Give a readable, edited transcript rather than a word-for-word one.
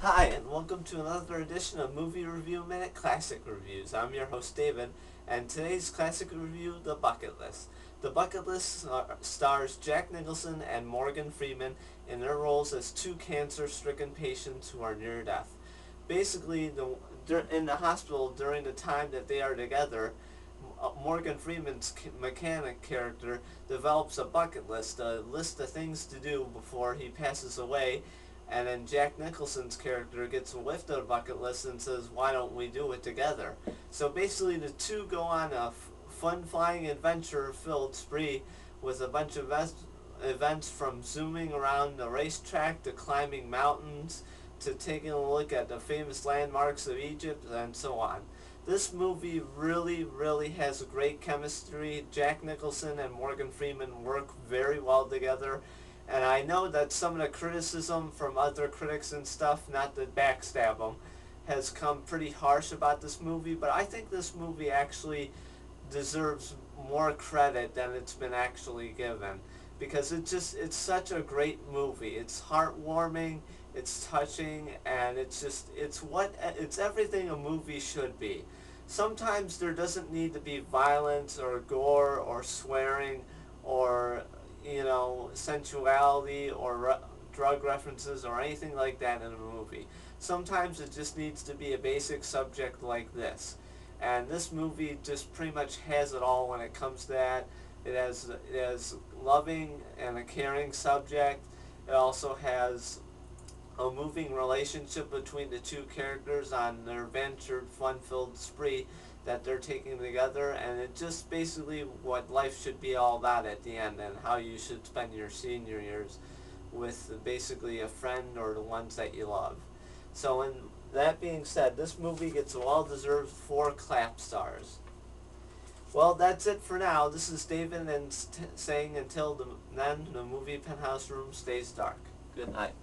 Hi, and welcome to another edition of Movie Review Minute Classic Reviews. I'm your host David, and today's classic review, The Bucket List. The Bucket List stars Jack Nicholson and Morgan Freeman in their roles as two cancer-stricken patients who are near death. Basically, in the hospital during the time that they are together, Morgan Freeman's mechanic character develops a bucket list, a list of things to do before he passes away, and then Jack Nicholson's character gets a whiff of the bucket list and says, why don't we do it together? So basically the two go on a fun-flying adventure-filled spree with a bunch of events from zooming around the racetrack to climbing mountains to taking a look at the famous landmarks of Egypt and so on. This movie really has a great chemistry. Jack Nicholson and Morgan Freeman work very well together. And I know that some of the criticism from other critics and stuff, not to backstab them, has come pretty harsh about this movie, but I think this movie actually deserves more credit than it's been actually given. Because it's such a great movie. It's heartwarming, it's touching, and it's everything a movie should be. Sometimes there doesn't need to be violence or gore or swearing or sensuality or drug references or anything like that in a movie. Sometimes it just needs to be a basic subject like this. And this movie just pretty much has it all when it comes to that. It has loving and a caring subject. It also has a moving relationship between the two characters on their adventure, fun-filled spree that they're taking together, and it's just basically what life should be all about at the end, and how you should spend your senior years with basically a friend or the ones that you love. So, in that being said, this movie gets a well-deserved 4 clap stars. Well, that's it for now. This is David, and saying until then, the movie penthouse room stays dark. Good night.